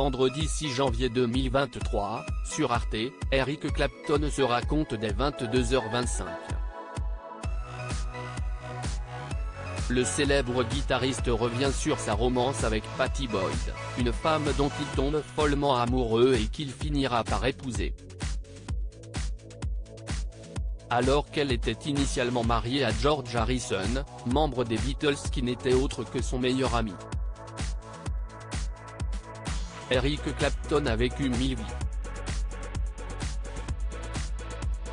vendredi 6 janvier 2023, sur Arte, Eric Clapton se raconte dès 22h25. Le célèbre guitariste revient sur sa romance avec Pattie Boyd, une femme dont il tombe follement amoureux et qu'il finira par épouser. Alors qu'elle était initialement mariée à George Harrison, membre des Beatles qui n'était autre que son meilleur ami. Eric Clapton a vécu 1000 vies.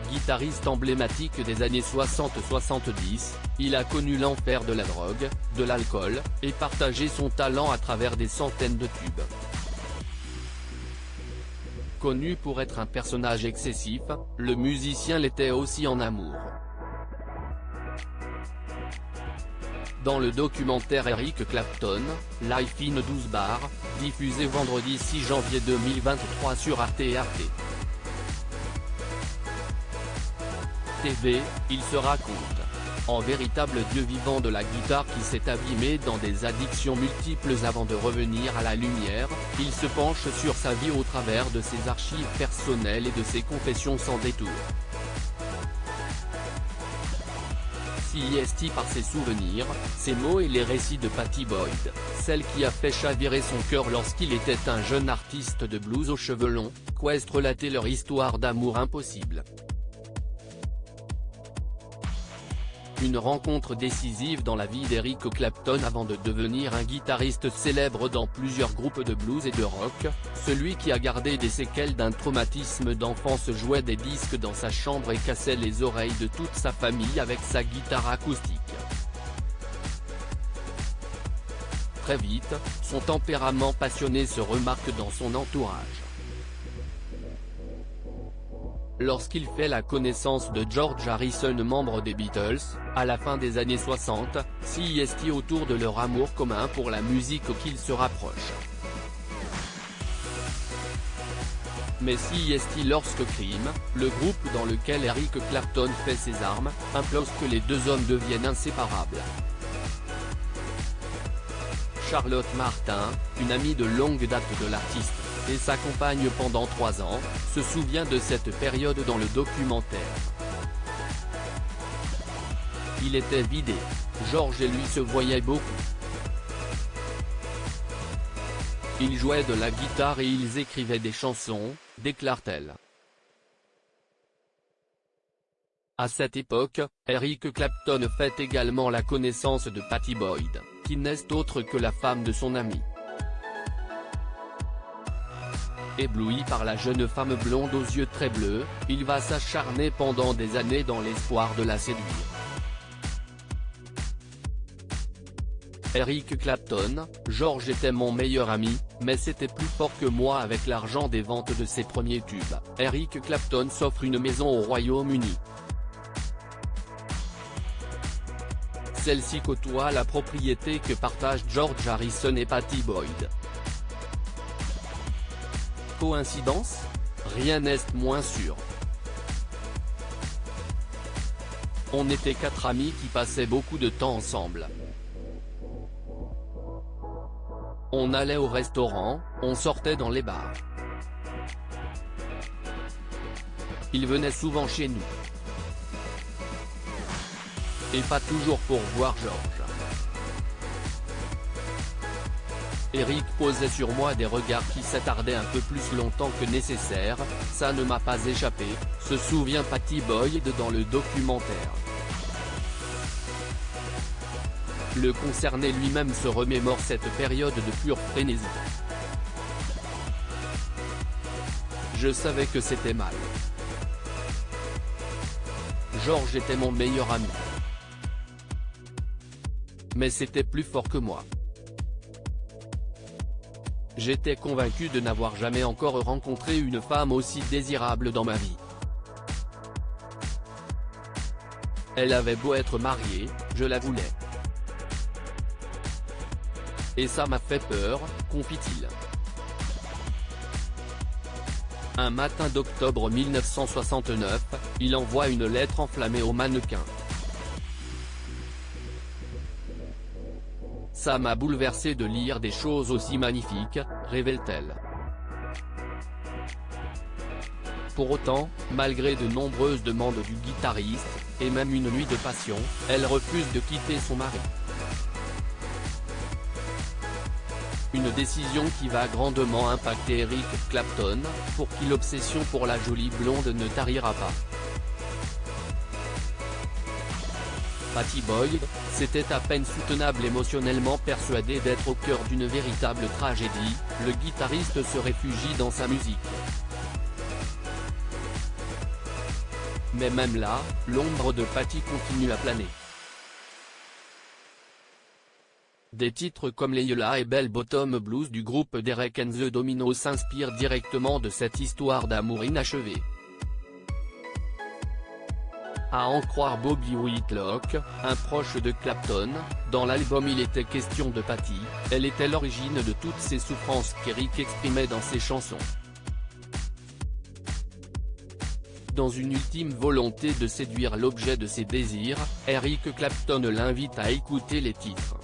Guitariste emblématique des années 60-70, il a connu l'enfer de la drogue, de l'alcool, et partagé son talent à travers des centaines de tubes. Connu pour être un personnage excessif, le musicien l'était aussi en amour. Dans le documentaire Eric Clapton, Life in 12 Bar, diffusé vendredi 6 janvier 2023 sur Arte et Arte TV, il se raconte, en véritable dieu vivant de la guitare qui s'est abîmé dans des addictions multiples avant de revenir à la lumière, il se penche sur sa vie au travers de ses archives personnelles et de ses confessions sans détour. CIST par ses souvenirs, ses mots et les récits de Pattie Boyd, celle qui a fait chavirer son cœur lorsqu'il était un jeune artiste de blues aux cheveux longs, Quest relater leur histoire d'amour impossible. Une rencontre décisive dans la vie d'Eric Clapton avant de devenir un guitariste célèbre dans plusieurs groupes de blues et de rock, celui qui a gardé des séquelles d'un traumatisme d'enfance jouait des disques dans sa chambre et cassait les oreilles de toute sa famille avec sa guitare acoustique. Très vite, son tempérament passionné se remarque dans son entourage. Lorsqu'il fait la connaissance de George Harrison, membre des Beatles, à la fin des années 60, CIST autour de leur amour commun pour la musique qu'il se rapproche. Mais CIST lorsque Cream, le groupe dans lequel Eric Clapton fait ses armes, implose que les deux hommes deviennent inséparables. Charlotte Martin, une amie de longue date de l'artiste, et sa compagne pendant 3 ans, se souvient de cette période dans le documentaire. Il était vidé, George et lui se voyaient beaucoup. Ils jouaient de la guitare et ils écrivaient des chansons, déclare-t-elle. À cette époque, Eric Clapton fait également la connaissance de Pattie Boyd, qui n'est autre que la femme de son ami. Ébloui par la jeune femme blonde aux yeux très bleus, il va s'acharner pendant des années dans l'espoir de la séduire. Eric Clapton, George était mon meilleur ami, mais c'était plus fort que moi avec l'argent des ventes de ses premiers tubes. Eric Clapton s'offre une maison au Royaume-Uni. Celle-ci côtoie la propriété que partagent George Harrison et Pattie Boyd. Coïncidence? Rien n'est moins sûr. On était 4 amis qui passaient beaucoup de temps ensemble. On allait au restaurant, on sortait dans les bars. Il venait souvent chez nous. Et pas toujours pour voir George. Eric posait sur moi des regards qui s'attardaient un peu plus longtemps que nécessaire, ça ne m'a pas échappé, se souvient Pattie Boyd dans le documentaire. Le concerné lui-même se remémore cette période de pure frénésie. Je savais que c'était mal. George était mon meilleur ami. Mais c'était plus fort que moi. J'étais convaincu de n'avoir jamais encore rencontré une femme aussi désirable dans ma vie. Elle avait beau être mariée, je la voulais. Et ça m'a fait peur, confie-t-il. Un matin d'octobre 1969, il envoie une lettre enflammée au mannequin. Ça m'a bouleversé de lire des choses aussi magnifiques, révèle-t-elle. Pour autant, malgré de nombreuses demandes du guitariste, et même une nuit de passion, elle refuse de quitter son mari. Une décision qui va grandement impacter Eric Clapton, pour qui l'obsession pour la jolie blonde ne tarira pas. Pattie Boyd, c'était à peine soutenable émotionnellement. Persuadé d'être au cœur d'une véritable tragédie, le guitariste se réfugie dans sa musique. Mais même là, l'ombre de Pattie continue à planer. Des titres comme Layla et Bell Bottom Blues du groupe Derek and the Dominos s'inspirent directement de cette histoire d'amour inachevée. À en croire Bobby Whitlock, un proche de Clapton, dans l'album il était question de Pattie, elle était l'origine de toutes ces souffrances qu'Eric exprimait dans ses chansons. Dans une ultime volonté de séduire l'objet de ses désirs, Eric Clapton l'invite à écouter les titres.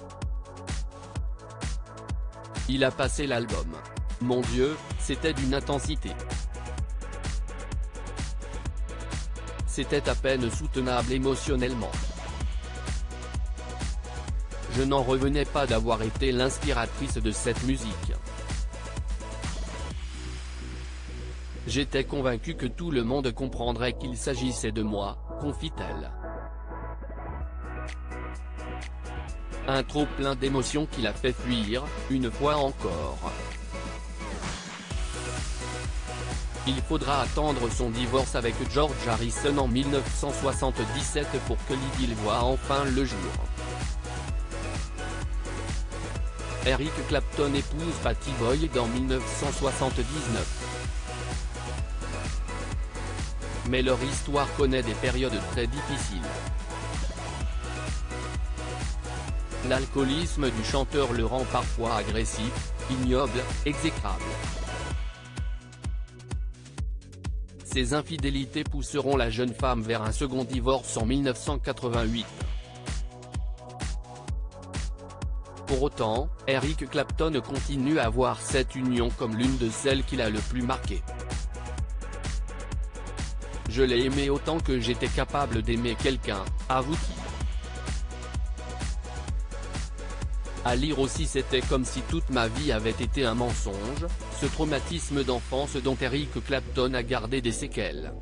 Il a passé l'album. Mon Dieu, c'était d'une intensité. C'était à peine soutenable émotionnellement. Je n'en revenais pas d'avoir été l'inspiratrice de cette musique. J'étais convaincue que tout le monde comprendrait qu'il s'agissait de moi, confie-t-elle. Un trop-plein d'émotions qui l'a fait fuir, une fois encore. Il faudra attendre son divorce avec George Harrison en 1977 pour que l'idylle voie enfin le jour. Eric Clapton épouse Pattie Boyd en 1979. Mais leur histoire connaît des périodes très difficiles. L'alcoolisme du chanteur le rend parfois agressif, ignoble, exécrable. Ces infidélités pousseront la jeune femme vers un second divorce en 1988. Pour autant, Eric Clapton continue à voir cette union comme l'une de celles qui l'a le plus marqué. Je l'ai aimé autant que j'étais capable d'aimer quelqu'un, avoue-t-il. À lire aussi c'était comme si toute ma vie avait été un mensonge, ce traumatisme d'enfance dont Eric Clapton a gardé des séquelles.